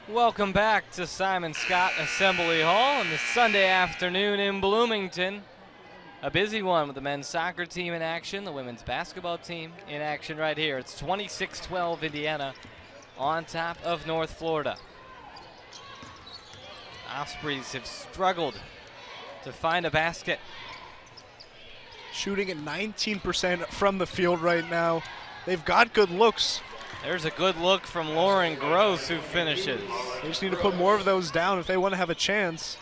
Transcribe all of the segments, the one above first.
Welcome back to Simon Scott Assembly Hall on this Sunday afternoon in Bloomington. A busy one with the men's soccer team in action, the women's basketball team in action right here. It's 26-12 Indiana on top of North Florida. Ospreys have struggled to find a basket. Shooting at 19% from the field right now. They've got good looks. There's a good look from Lauren Gross, who finishes. They just need to put more of those down if they want to have a chance.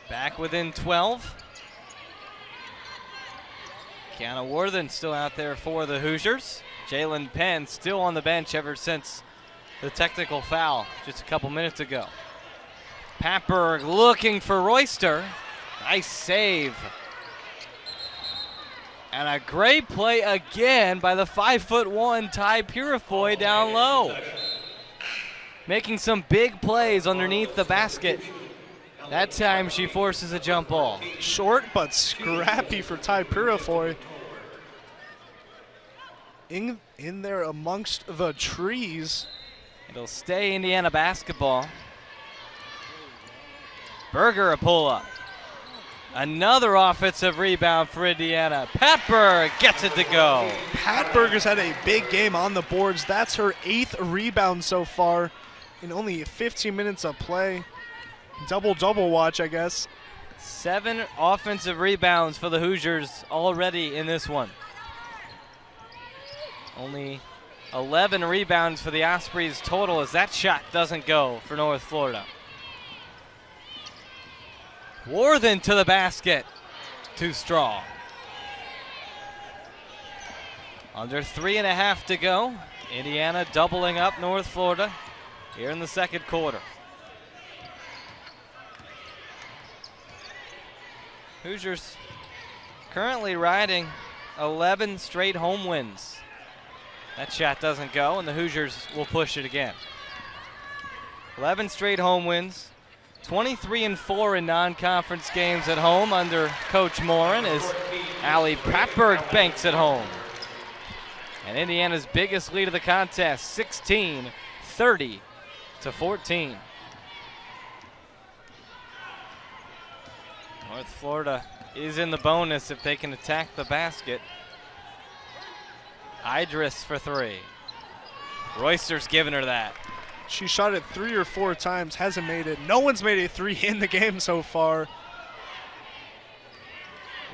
Back within 12. Kiana Worthen still out there for the Hoosiers. Jalen Penn still on the bench ever since the technical foul just a couple minutes ago. Patberg looking for Royster. Nice save. And a great play again by the 5'1" Ty Purifoy down low. Making some big plays underneath the basket. That time she forces a jump ball. Short but scrappy for Ty Purifoy. In there amongst the trees. It'll stay Indiana basketball. Berger a pull-up. Another offensive rebound for Indiana. Patberg gets it to go. Patberg has had a big game on the boards. That's her 8th rebound so far in only 15 minutes of play. Double-double watch, I guess. 7 offensive rebounds for the Hoosiers already in this one. Only 11 rebounds for the Ospreys total as that shot doesn't go for North Florida. Worthen to the basket. Too strong. Under 3.5 to go. Indiana doubling up North Florida here in the second quarter. Hoosiers currently riding 11 straight home wins. That shot doesn't go, and the Hoosiers will push it again. 11 straight home wins. 23-4 in non-conference games at home under Coach Morin as Allie Patberg banks at home. And Indiana's biggest lead of the contest, 16-30-14. North Florida is in the bonus if they can attack the basket. Idris for 3. Royster's giving her that. She shot it 3 or 4 times, hasn't made it. No one's made a 3 in the game so far.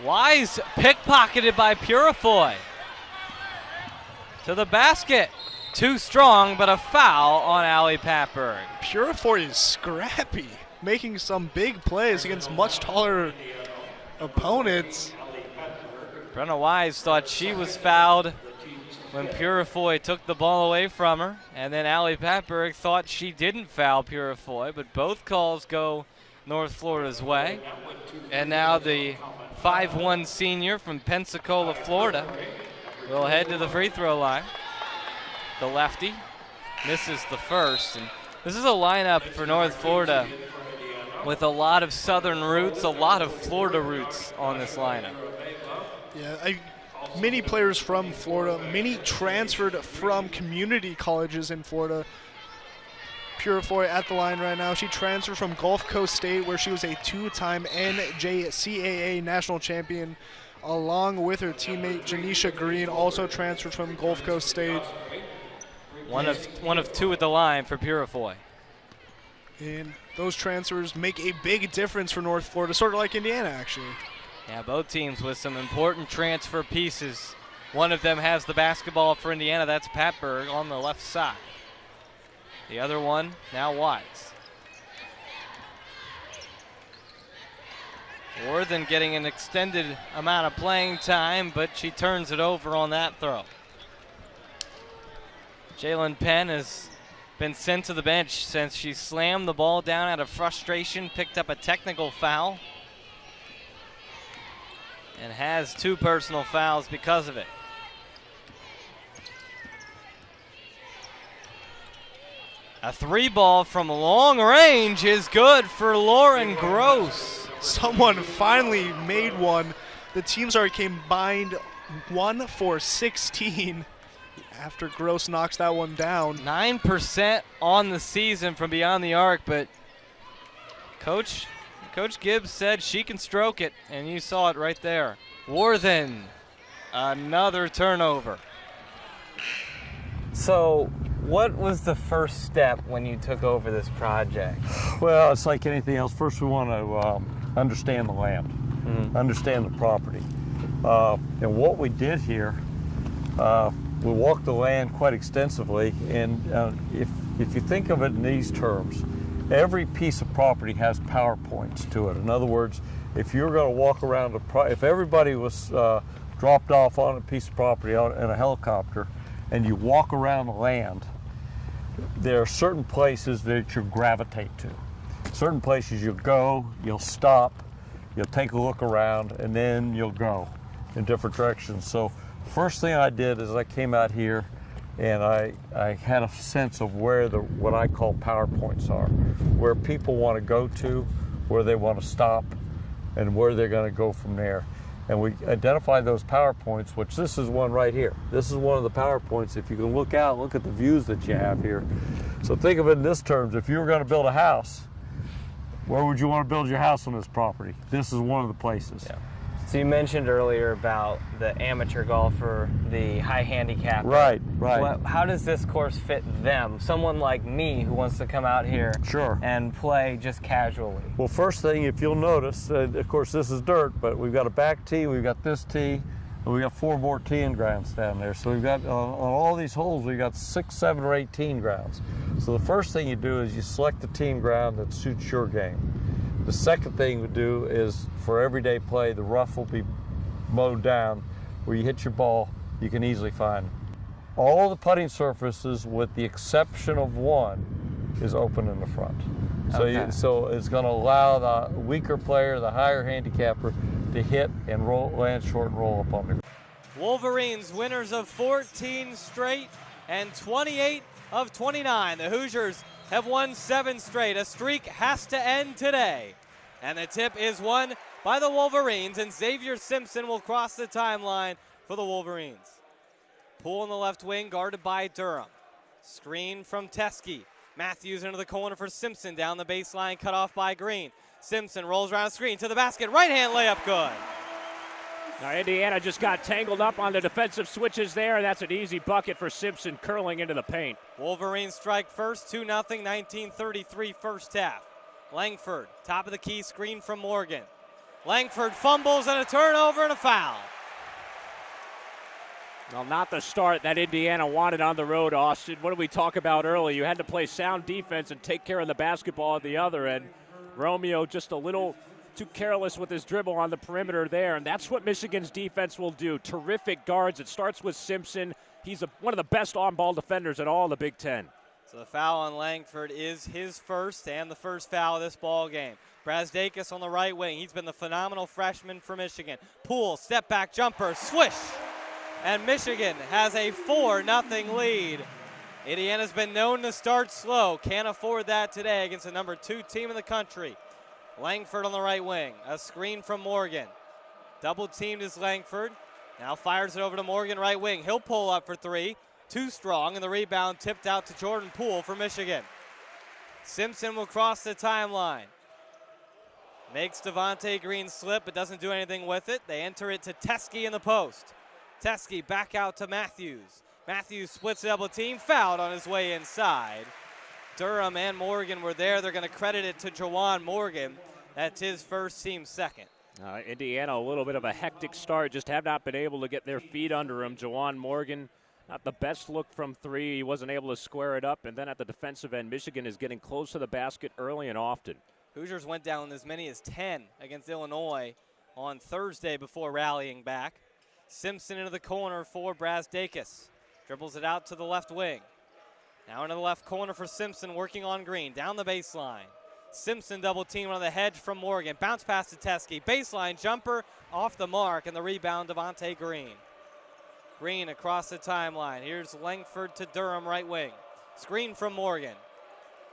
Wise pickpocketed by Purifoy. To the basket. Too strong, but a foul on Allie Patberg. Purifoy is scrappy, making some big plays against much taller opponents. Brenna Wise thought she was fouled when Purifoy took the ball away from her, and then Allie Patberg thought she didn't foul Purifoy, but both calls go North Florida's way. And now the 5'1" senior from Pensacola, Florida, will head to the free throw line. The lefty misses the first, and this is a lineup for North Florida with a lot of Southern roots, a lot of Florida roots on this lineup. Yeah, many players from Florida, many transferred from community colleges in Florida. Purifoy at the line right now. She transferred from Gulf Coast State, where she was a 2-time NJCAA national champion, along with her teammate Janisha Green, also transferred from Gulf Coast State. One of 2 at the line for Purifoy. And those transfers make a big difference for North Florida, sort of like Indiana, actually. Yeah, both teams with some important transfer pieces. One of them has the basketball for Indiana. That's Patberg on the left side. The other one now Wise. Worthen getting an extended amount of playing time, but she turns it over on that throw. Jalen Penn has been sent to the bench since she slammed the ball down out of frustration, picked up a technical foul, and has 2 personal fouls because of it. A 3 ball from long range is good for Lauren Gross. Someone finally made one. The teams are combined 1 for 16 After Gross knocks that one down. 9% on the season from beyond the arc, but Coach Gibbs said she can stroke it, and you saw it right there. Worthen, another turnover. So what was the first step when you took over this project? Well, it's like anything else. First, we want to understand the land, understand the property. And what we did here, we walked the land quite extensively. And if you think of it in these terms, every piece of property has power points to it. In other words, if you're going to walk around, if everybody was dropped off on a piece of property in a helicopter, and you walk around the land, there are certain places that you gravitate to. Certain places you'll go, you'll stop, you'll take a look around, and then you'll go in different directions. So first thing I did is I came out here and I had a sense of where what I call power points are, where people want to go to, where they want to stop, and where they're going to go from there. And we identified those power points, which this is one right here. This is one of the power points. If you can look out, look at the views that you have here. So think of it in this terms. If you were going to build a house, where would you want to build your house on this property? This is one of the places. Yeah. So you mentioned earlier about the amateur golfer, the high handicap. Right. How does this course fit them? Someone like me who wants to come out here and play just casually. Well, first thing, if you'll notice, of course this is dirt, but we've got a back tee, we've got this tee, and we've got 4 more teeing grounds down there. So we've got, on all these holes, we've got 6, 7, or 8 teeing grounds. So the first thing you do is you select the teeing ground that suits your game. The second thing we do is, for everyday play, the rough will be mowed down. Where you hit your ball, you can easily find. All the putting surfaces, with the exception of one, is open in the front. So it's going to allow the weaker player, the higher handicapper, to hit and land short and roll up on the. Wolverines winners of 14 straight and 28 of 29. The Hoosiers have won 7 straight. A streak has to end today. And the tip is won by the Wolverines, and Xavier Simpson will cross the timeline for the Wolverines. Poole in the left wing, guarded by Durham. Screen from Teskey. Matthews into the corner for Simpson, down the baseline, cut off by Green. Simpson rolls around screen to the basket, right-hand layup good. Now Indiana just got tangled up on the defensive switches there. That's an easy bucket for Simpson, curling into the paint. Wolverines strike first, 2-0, 1933 first half. Langford, top of the key, screen from Morgan. Langford fumbles and a turnover and a foul. Well, not the start that Indiana wanted on the road, Austin. What did we talk about earlier? You had to play sound defense and take care of the basketball at the other end. Romeo just a little too careless with his dribble on the perimeter there, and that's what Michigan's defense will do. Terrific guards. It starts with Simpson. He's one of the best on-ball defenders in all the Big Ten. So the foul on Langford is his first and the first foul of this ball game. Brazdakis on the right wing. He's been the phenomenal freshman for Michigan. Poole, step back jumper, swish. And Michigan has a 4-0 lead. Indiana's been known to start slow. Can't afford that today against the number 2 team in the country. Langford on the right wing. A screen from Morgan. Double teamed is Langford. Now fires it over to Morgan, right wing. He'll pull up for 3. Too strong, and the rebound tipped out to Jordan Poole for Michigan. Simpson will cross the timeline. Makes Devontae Green slip, but doesn't do anything with it. They enter it to Teskey in the post. Teskey back out to Matthews. Matthews splits the double team, fouled on his way inside. Durham and Morgan were there. They're going to credit it to Jawan Morgan. That's his first, team second. Indiana, a little bit of a hectic start, just have not been able to get their feet under him. Jawan Morgan, not the best look from 3. He wasn't able to square it up. And then at the defensive end, Michigan is getting close to the basket early and often. Hoosiers went down as many as 10 against Illinois on Thursday before rallying back. Simpson into the corner for Brazdakis. Dribbles it out to the left wing. Now into the left corner for Simpson, working on Green. Down the baseline. Simpson double team on the hedge from Morgan. Bounce pass to Teskey. Baseline jumper off the mark, and the rebound Devontae Green. Green across the timeline. Here's Langford to Durham, right wing. Screen from Morgan.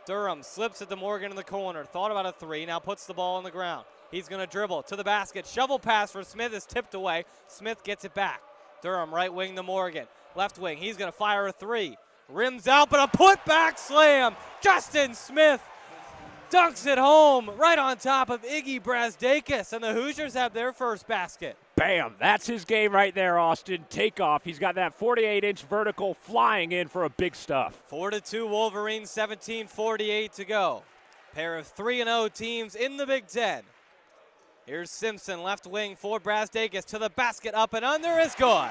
Durham slips it to Morgan in the corner. Thought about a 3, now puts the ball on the ground. He's going to dribble to the basket. Shovel pass for Smith is tipped away. Smith gets it back. Durham right wing to Morgan. left wing. He's going to fire a three. Rims out, but a putback slam. Justin Smith dunks it home right on top of Iggy Brazdakis, and the Hoosiers have their first basket. Bam, that's his game right there, Austin. Takeoff. He's got that 48-inch vertical flying in for a big stuff. 4-2 Wolverines, 17:48 to go. Pair of 3-0 teams in the Big Ten. Here's Simpson, left wing for Brazdakis to the basket, up and under is good.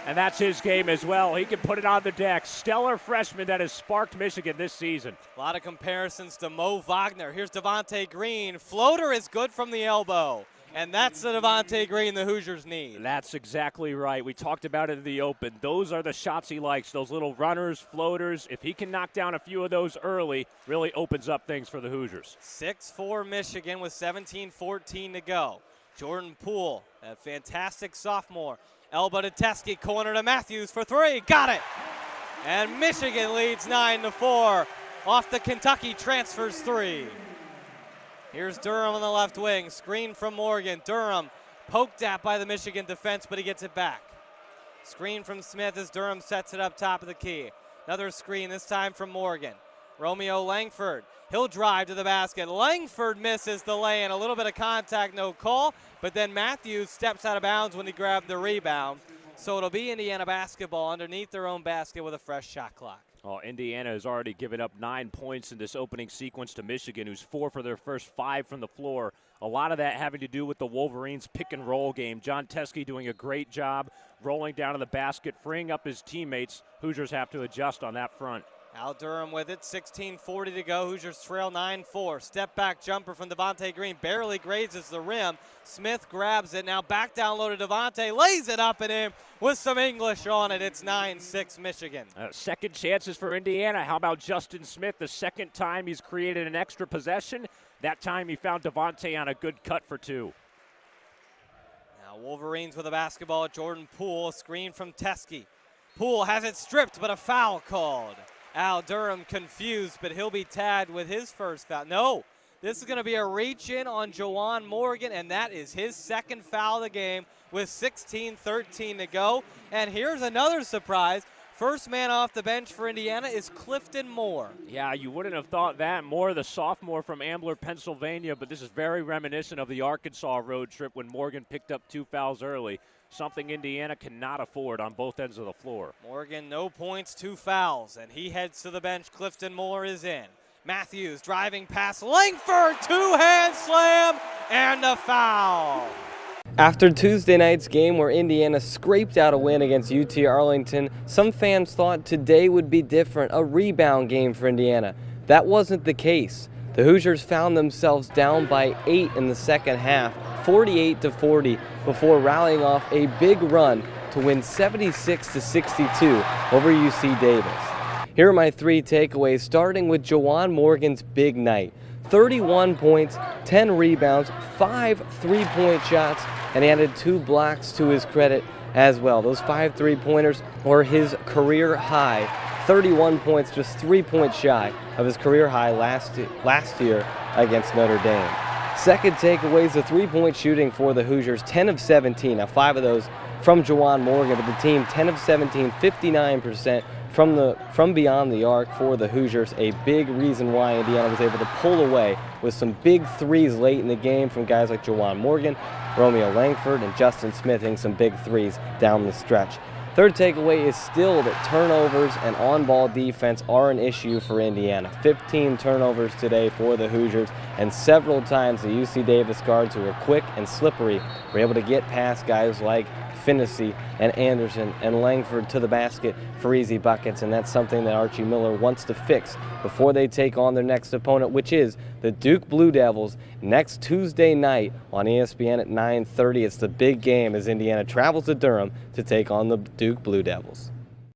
And that's his game as well. He can put it on the deck. Stellar freshman that has sparked Michigan this season. A lot of comparisons to Mo Wagner. Here's Devontae Green. Floater is good from the elbow. And that's the Devontae Green the Hoosiers need. That's exactly right. We talked about it in the open. Those are the shots he likes, those little runners, floaters. If he can knock down a few of those early, really opens up things for the Hoosiers. 6-4 Michigan with 17:14 to go. Jordan Poole, a fantastic sophomore. Elbow to Teskey, corner to Matthews for three. Got it! And Michigan leads 9-4 off the Kentucky transfers three. Here's Durham on the left wing. Screen from Morgan. Durham poked at by the Michigan defense, but he gets it back. Screen from Smith as Durham sets it up top of the key. Another screen, this time from Morgan. Romeo Langford. He'll drive to the basket. Langford misses the lay-in. A little bit of contact, no call. But then Matthews steps out of bounds when he grabbed the rebound. So it'll be Indiana basketball underneath their own basket with a fresh shot clock. Oh, Indiana has already given up 9 points in this opening sequence to Michigan, who's 4 for their first 5 from the floor. A lot of that having to do with the Wolverines' pick-and-roll game. John Teskey doing a great job rolling down to the basket, freeing up his teammates. Hoosiers have to adjust on that front. Al Durham with it, 16:40 to go. Hoosiers trail 9-4. Step back jumper from Devontae Green, barely grazes the rim. Smith grabs it, now back down low to Devontae, lays it up and in with some English on it. It's 9-6 Michigan. Second chances for Indiana. How about Justin Smith? The second time he's created an extra possession. That time he found Devontae on a good cut for 2. Now Wolverines with the basketball. Jordan Poole, a screen from Teskey. Poole has it stripped, but a foul called. Al Durham confused, but he'll be tagged with his first foul. No, this is going to be a reach-in on Juwan Morgan, and that is his second foul of the game with 16:13 to go. And here's another surprise. First man off the bench for Indiana is Clifton Moore. Yeah, you wouldn't have thought that. Moore, the sophomore from Ambler, Pennsylvania, but this is very reminiscent of the Arkansas road trip when Morgan picked up 2 fouls early. Something Indiana cannot afford on both ends of the floor. Morgan, no points, 2 fouls, and he heads to the bench. Clifton Moore is in. Matthews driving past Langford, 2-hand slam, and a foul. After Tuesday night's game where Indiana scraped out a win against UT Arlington, some fans thought today would be different, a rebound game for Indiana. That wasn't the case. The Hoosiers found themselves down by 8 in the second half, 48-40, before rallying off a big run to win 76-62 over UC Davis. Here are my 3 takeaways, starting with Juwan Morgan's big night. 31 points, 10 rebounds, 5 3-point shots, and he added 2 blocks to his credit as well. Those 5 3-pointers were his career high. 31 points, just 3 points shy of his career high last year against Notre Dame. Second takeaway is the 3-point shooting for the Hoosiers, 10 of 17. Now 5 of those from Juwan Morgan, but the team 10 of 17, 59% from beyond the arc for the Hoosiers. A big reason why Indiana was able to pull away with some big threes late in the game from guys like Juwan Morgan, Romeo Langford, and Justin Smith hitting some big threes down the stretch. Third takeaway is still that turnovers and on-ball defense are an issue for Indiana. 15 turnovers today for the Hoosiers, and several times the UC Davis guards, who are quick and slippery, were able to get past guys like Finney and Anderson and Langford to the basket for easy buckets, and that's something that Archie Miller wants to fix before they take on their next opponent, which is the Duke Blue Devils next Tuesday night on ESPN at 9:30. It's the big game as Indiana travels to Durham to take on the Duke Blue Devils.